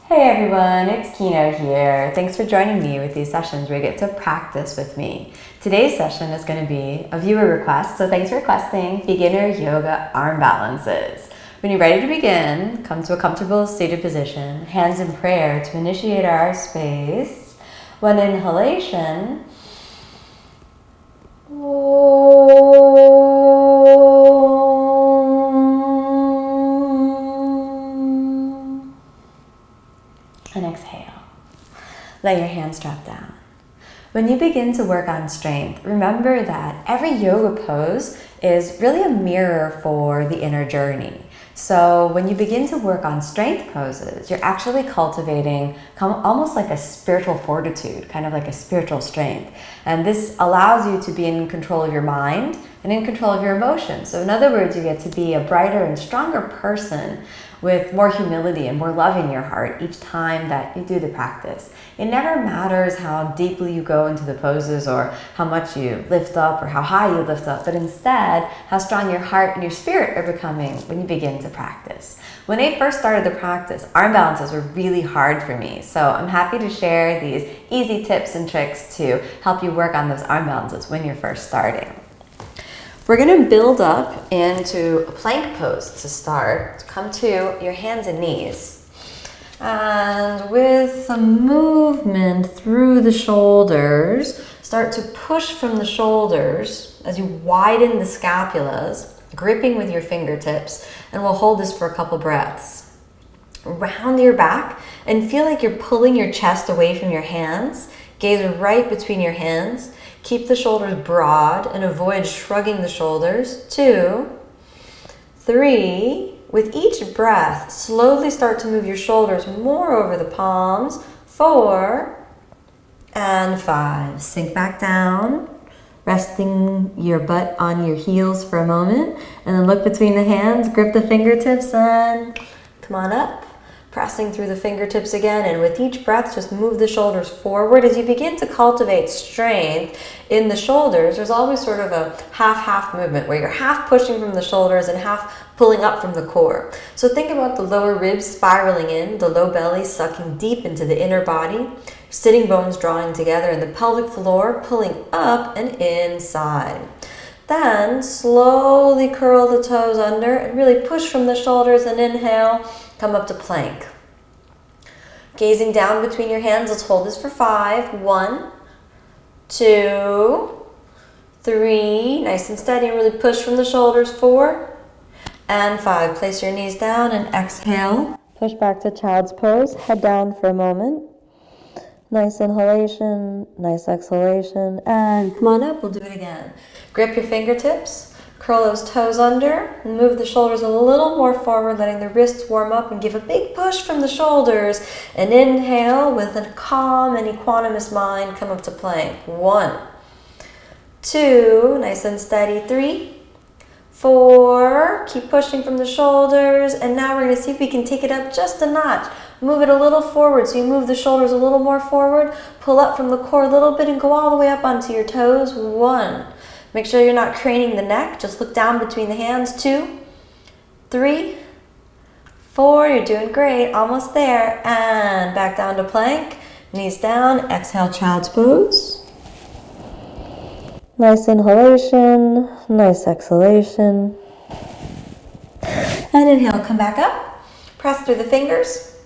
Hey everyone, it's Kino here. Thanks for joining me with these sessions where you get to practice with me. Today's session is going to be a viewer request, so thanks for requesting beginner yoga arm balances. When you're ready to begin, come to a comfortable seated position, hands in prayer to initiate our space. One inhalation. And exhale. Let your hands drop down. When you begin to work on strength, remember that every yoga pose is really a mirror for the inner journey. So when you begin to work on strength poses, you're actually cultivating almost like a spiritual fortitude, kind of like a spiritual strength. And this allows you to be in control of your mind and in control of your emotions. So in other words, you get to be a brighter and stronger person with more humility and more love in your heart each time that you do the practice. It never matters how deeply you go into the poses or how much you lift up or how high you lift up, but instead how strong your heart and your spirit are becoming when you begin to practice. When I first started the practice, arm balances were really hard for me, so I'm happy to share these easy tips and tricks to help you work on those arm balances when you're first starting. We're going to build up into a plank pose to start. Come to your hands and knees. And with a movement through the shoulders, start to push from the shoulders as you widen the scapulas, gripping with your fingertips, and we'll hold this for a couple breaths. Round your back and feel like you're pulling your chest away from your hands. Gaze right between your hands. Keep the shoulders broad and avoid shrugging the shoulders. 2, 3. With each breath, slowly start to move your shoulders more over the palms. 4 and 5. Sink back down, resting your butt on your heels for a moment, and then look between the hands, grip the fingertips, and come on up. Pressing through the fingertips again, and with each breath, just move the shoulders forward. As you begin to cultivate strength in the shoulders, there's always sort of a half-half movement where you're half pushing from the shoulders and half pulling up from the core. So think about the lower ribs spiraling in, the low belly sucking deep into the inner body, sitting bones drawing together, and the pelvic floor pulling up and inside. Then slowly curl the toes under and really push from the shoulders and inhale. Come up to plank. Gazing down between your hands, let's hold this for 5. 1, 2, 3. Nice and steady, and really push from the shoulders. 4 and 5. Place your knees down and exhale. Push back to child's pose. Head down for a moment. Nice inhalation, nice exhalation, and come on up. We'll do it again. Grip your fingertips. Curl those toes under and move the shoulders a little more forward, letting the wrists warm up, and give a big push from the shoulders. And inhale with a calm and equanimous mind. Come up to plank. 1, 2, nice and steady. 3, 4, keep pushing from the shoulders. And now we're going to see if we can take it up just a notch. Move it a little forward, so you move the shoulders a little more forward. Pull up from the core a little bit and go all the way up onto your toes. 1. Make sure you're not craning the neck. Just look down between the hands. 2, 3, 4. You're doing great. Almost there. And back down to plank. Knees down. Exhale, child's pose. Nice inhalation. Nice exhalation. And inhale. Come back up. Press through the fingers.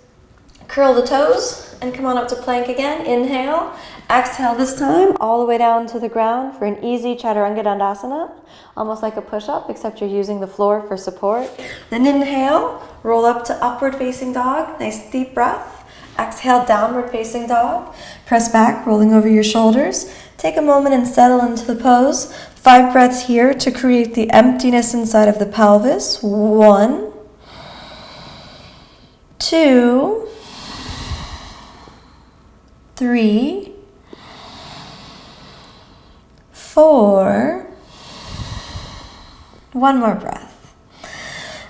Curl the toes. And come on up to plank again. Inhale. Exhale this time, all the way down to the ground for an easy Chaturanga Dandasana, almost like a push-up, except you're using the floor for support. Then inhale, roll up to upward facing dog, nice deep breath. Exhale, downward facing dog. Press back, rolling over your shoulders. Take a moment and settle into the pose. 5 breaths here to create the emptiness inside of the pelvis. 1, 2, 3, 4. One more breath.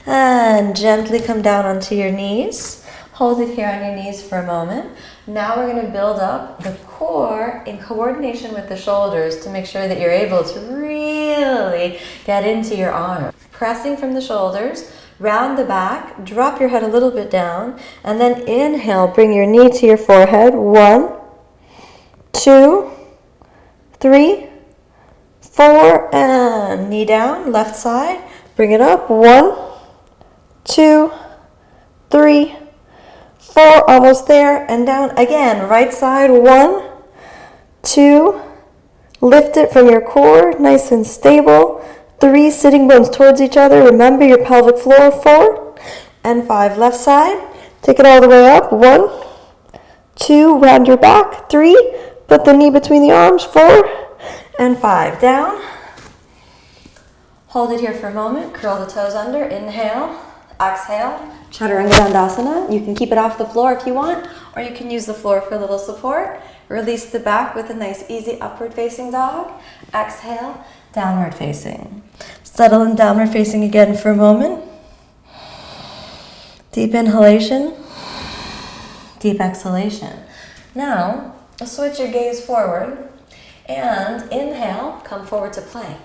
And gently come down onto your knees. Hold it here on your knees for a moment. Now we're going to build up the core in coordination with the shoulders to make sure that you're able to really get into your arms. Pressing from the shoulders, Round the back, drop your head a little bit down, and then inhale, bring your knee to your forehead. 1, 2, 3, 4, and knee down, left side. Bring it up. 1, 2, 3, 4, almost there, and down again. Right side. 1, 2, lift it from your core, nice and stable. 3, sitting bones towards each other. Remember your pelvic floor. 4 and 5, left side. Take it all the way up. 1, 2, round your back. 3, put the knee between the arms. 4 and 5, down. Hold it here for a moment. Curl the toes under. Inhale, exhale. Chaturanga Dandasana. You can keep it off the floor if you want, or you can use the floor for a little support. Release the back with a nice easy upward facing dog. Exhale, downward facing. Settle in downward facing again for a moment. Deep inhalation, deep exhalation. Now, switch your gaze forward and inhale, come forward to plank.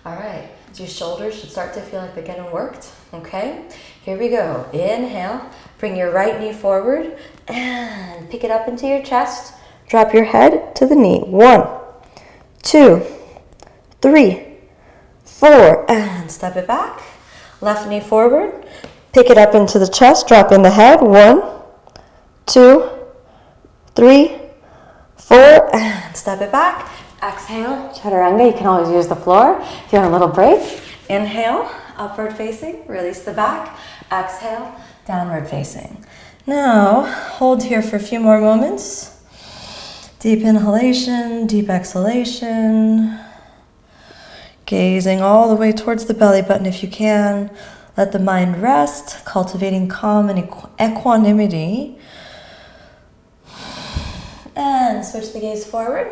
All right, so your shoulders should start to feel like they're getting worked, okay? Here we go. Inhale, bring your right knee forward and pick it up into your chest. Drop your head to the knee. 1, 2, 3, 4, and step it back. Left knee forward. Pick it up into the chest. Drop in the head. 1, 2, 3, 4, and step it back. Exhale, chaturanga. You can always use the floor if you want a little break. Inhale, upward facing. Release the back. Exhale, downward facing. Now, hold here for a few more moments. Deep inhalation, deep exhalation. Gazing all the way towards the belly button if you can. Let the mind rest, cultivating calm and equanimity. And switch the gaze forward.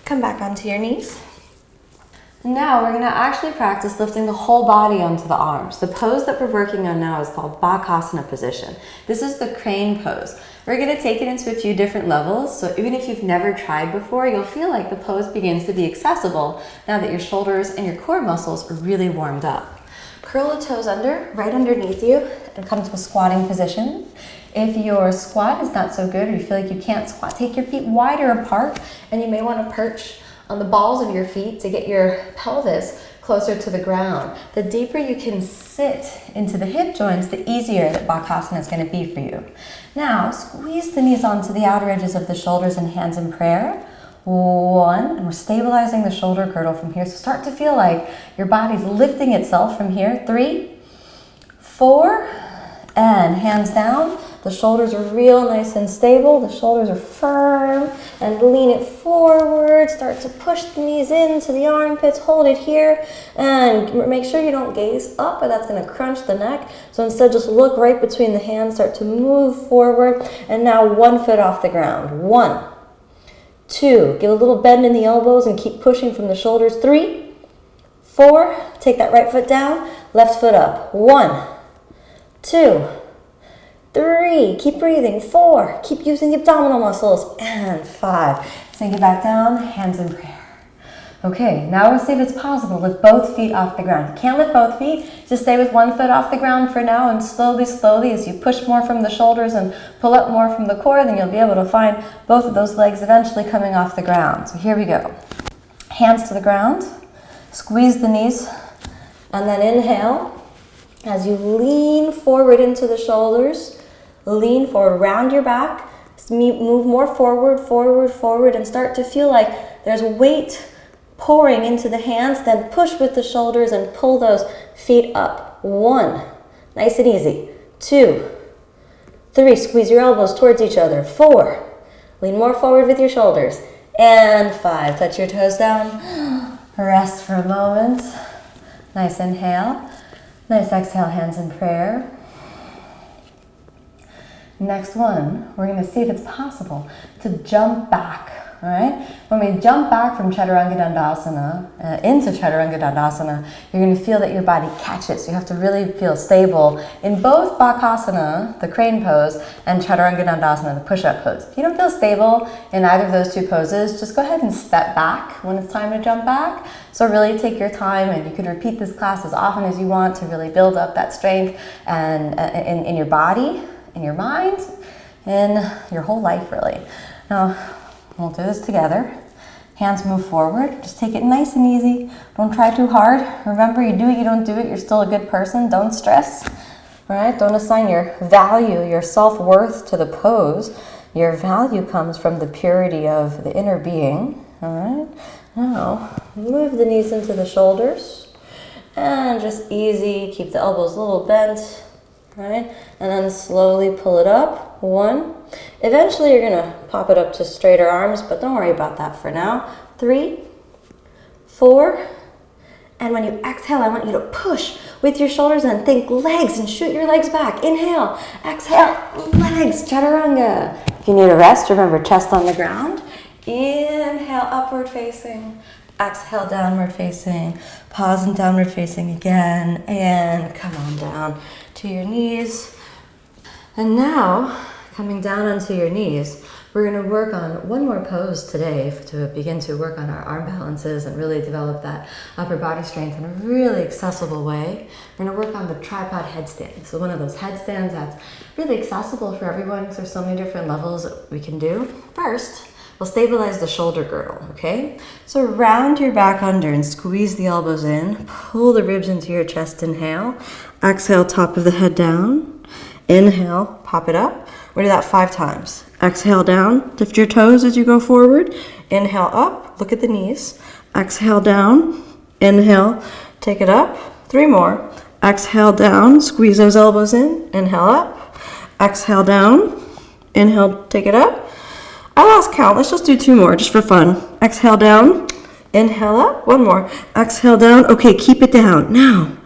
Come back onto your knees. Now we're going to actually practice lifting the whole body onto the arms. The pose that we're working on now is called Bakasana position. This is the crane pose. We're going to take it into a few different levels, so even if you've never tried before, you'll feel like the pose begins to be accessible now that your shoulders and your core muscles are really warmed up. Curl the toes under, right underneath you, and come to a squatting position. If your squat is not so good or you feel like you can't squat, take your feet wider apart, and you may want to perch on the balls of your feet to get your pelvis closer to the ground. The deeper you can sit into the hip joints, the easier that Bakasana is going to be for you. Now, squeeze the knees onto the outer edges of the shoulders and hands in prayer. 1, and we're stabilizing the shoulder girdle from here. So start to feel like your body's lifting itself from here. 3, 4, and hands down. The shoulders are real nice and stable. The shoulders are firm, and lean it forward. Start to push the knees into the armpits. Hold it here, and make sure you don't gaze up, or that's going to crunch the neck. So instead, just look right between the hands. Start to move forward, and now 1 foot off the ground. 1, 2, get a little bend in the elbows and keep pushing from the shoulders. 3, 4, take that right foot down, left foot up. 1, 2, 3, keep breathing. 4, keep using the abdominal muscles. And 5, sink it back down, hands in prayer. Okay, now we'll see if it's possible to lift both feet off the ground. You can't lift both feet, just stay with 1 foot off the ground for now, and slowly, as you push more from the shoulders and pull up more from the core, then you'll be able to find both of those legs eventually coming off the ground. So here we go. Hands to the ground, squeeze the knees, and then inhale. As you lean forward into the shoulders, lean forward, round your back, move more forward, and start to feel like there's weight pouring into the hands. Then push with the shoulders and pull those feet up. 1, nice and easy. 2, 3, squeeze your elbows towards each other. 4, lean more forward with your shoulders. And 5, touch your toes down. Rest for a moment. Nice inhale. Nice exhale, hands in prayer. Next one, we're going to see if it's possible to jump back all right? When we jump back from Chaturanga Dandasana into Chaturanga Dandasana, you're going to feel that your body catches. You have to really feel stable in both Bakasana, the crane pose, and Chaturanga Dandasana, the push-up pose. If you don't feel stable in either of those two poses, just go ahead and step back when it's time to jump back. So really take your time, and you can repeat this class as often as you want to really build up that strength and in your body, in your mind, in your whole life, really. Now, we'll do this together. Hands move forward. Just take it nice and easy. Don't try too hard. Remember, you do it, you don't do it, you're still a good person. Don't stress, all right? Don't assign your value, your self-worth to the pose. Your value comes from the purity of the inner being, all right? Now, move the knees into the shoulders. And just easy, keep the elbows a little bent, right? And then slowly pull it up. 1. Eventually you're gonna pop it up to straighter arms, but don't worry about that for now. 3, 4, and when you exhale, I want you to push with your shoulders and think legs and shoot your legs back. Inhale, exhale, legs, chaturanga. If you need a rest, remember chest on the ground. Inhale, upward facing. Exhale, downward facing. Pause and downward facing again. And come on down to your knees. And now, coming down onto your knees, we're going to work on one more pose today to begin to work on our arm balances and really develop that upper body strength in a really accessible way. We're going to work on the tripod headstand. So one of those headstands that's really accessible for everyone because there's so many different levels that we can do. First, we'll stabilize the shoulder girdle, okay? So round your back under and squeeze the elbows in. Pull the ribs into your chest, inhale. Exhale, top of the head down. Inhale, pop it up. We'll do that 5 times. Exhale down, lift your toes as you go forward. Inhale up, look at the knees. Exhale down, inhale, take it up. 3 more. Exhale down, squeeze those elbows in. Inhale up. Exhale down, inhale, take it up. I lost count, let's just do 2 more just for fun. Exhale down, inhale up. 1 more. Exhale down, okay, keep it down. Now,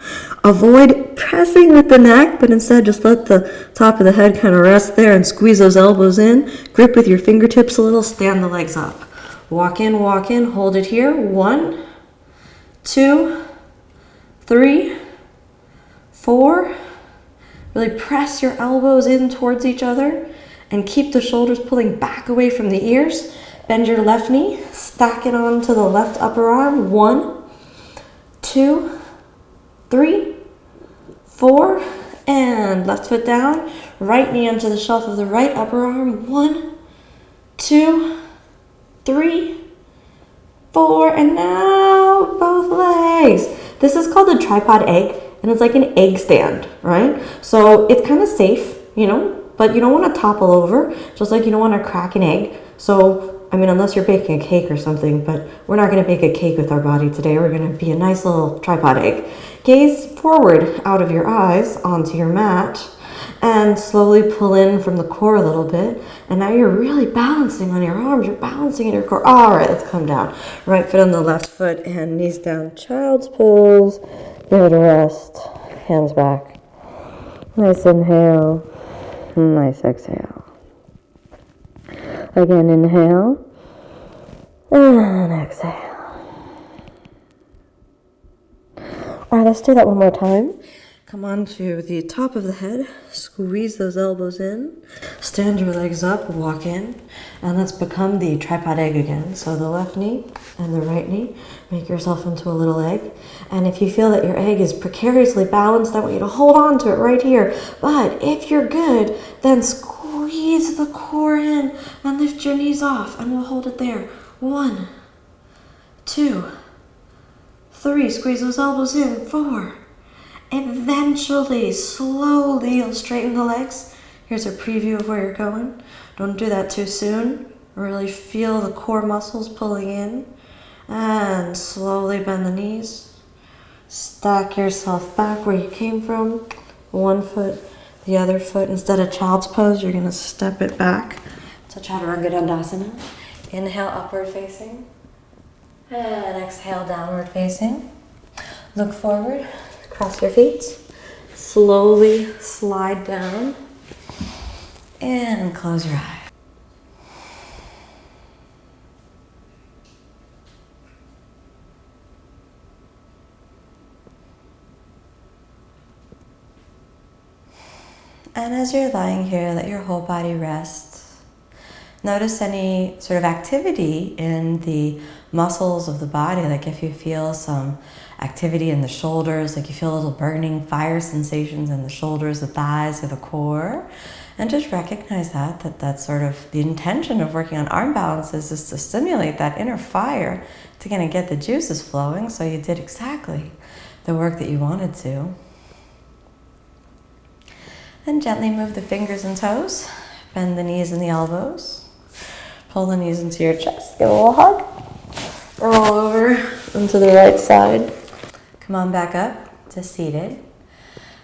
avoid pressing with the neck, but instead just let the top of the head kind of rest there and squeeze those elbows in. Grip with your fingertips a little, stand the legs up. Walk in, hold it here. 1, 2, 3, 4. Really press your elbows in towards each other and keep the shoulders pulling back away from the ears. Bend your left knee, stack it onto the left upper arm. 1, 2, 3, 4, and left foot down. Right knee onto the shelf of the right upper arm. 1, 2, 3, 4, and now both legs. This is called a tripod egg, and it's like an egg stand, right? So it's kind of safe, you know, but you don't want to topple over, just like you don't want to crack an egg. So, I mean, unless you're baking a cake or something, but we're not going to bake a cake with our body today. We're going to be a nice little tripod egg. Gaze forward out of your eyes onto your mat and slowly pull in from the core a little bit. And now you're really balancing on your arms. You're balancing in your core. All right, let's come down. Right foot on the left foot and knees down. Child's pose. Give it a rest. Hands back. Nice inhale. Nice exhale. Again, inhale. And exhale. All right, let's do that one more time. Come on to the top of the head. Squeeze those elbows in. Stand your legs up, walk in. And let's become the tripod egg again. So the left knee and the right knee. Make yourself into a little egg. And if you feel that your egg is precariously balanced, I want you to hold on to it right here. But if you're good, then squeeze the core in and lift your knees off. And we'll hold it there. 1, 2, 3. Squeeze those elbows in. 4. Eventually, slowly, you'll straighten the legs. Here's a preview of where you're going. Don't do that too soon. Really feel the core muscles pulling in. And slowly bend the knees. Stack yourself back where you came from. 1 foot, the other foot. Instead of child's pose, you're going to step it back to Chaturanga Dandasana. Inhale, upward facing. And exhale, downward facing. Look forward. Cross your feet, slowly slide down, and close your eyes. And as you're lying here, let your whole body rest. Notice any sort of activity in the muscles of the body, like if you feel some activity in the shoulders, like you feel a little burning fire sensations in the shoulders, the thighs, or the core. And just recognize that's sort of the intention of working on arm balances, is to stimulate that inner fire to kind of get the juices flowing, so you did exactly the work that you wanted to. Then gently move the fingers and toes, bend the knees and the elbows, pull the knees into your chest, give a little hug, roll over onto the right side. Come on back up to seated.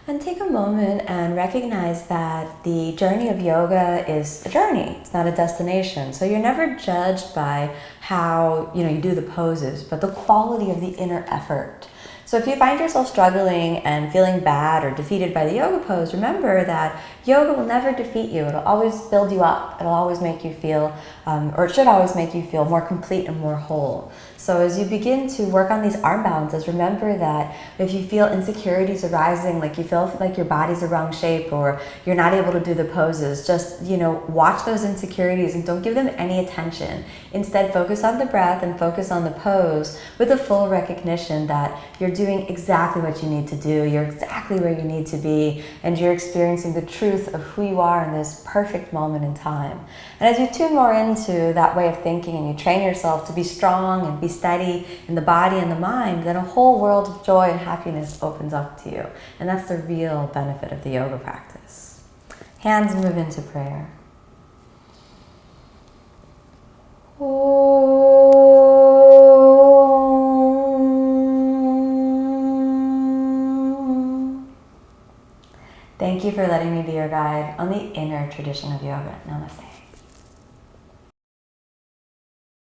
And take a moment and recognize that the journey of yoga is a journey. It's not a destination. So you're never judged by how you do the poses, but the quality of the inner effort. So if you find yourself struggling and feeling bad or defeated by the yoga pose, remember that yoga will never defeat you. It'll always build you up. It'll always make you feel, or it should always make you feel more complete and more whole. So as you begin to work on these arm balances, remember that if you feel insecurities arising, like you feel like your body's the wrong shape or you're not able to do the poses, just, watch those insecurities and don't give them any attention. Instead, focus on the breath and focus on the pose with a full recognition that you're doing exactly what you need to do. You're exactly where you need to be, and you're experiencing the truth of who you are in this perfect moment in time. And as you tune more into that way of thinking and you train yourself to be strong and be steady in the body and the mind, then a whole world of joy and happiness opens up to you. And that's the real benefit of the yoga practice. Hands move into prayer. Thank you for letting me be your guide on the inner tradition of yoga. Namaste.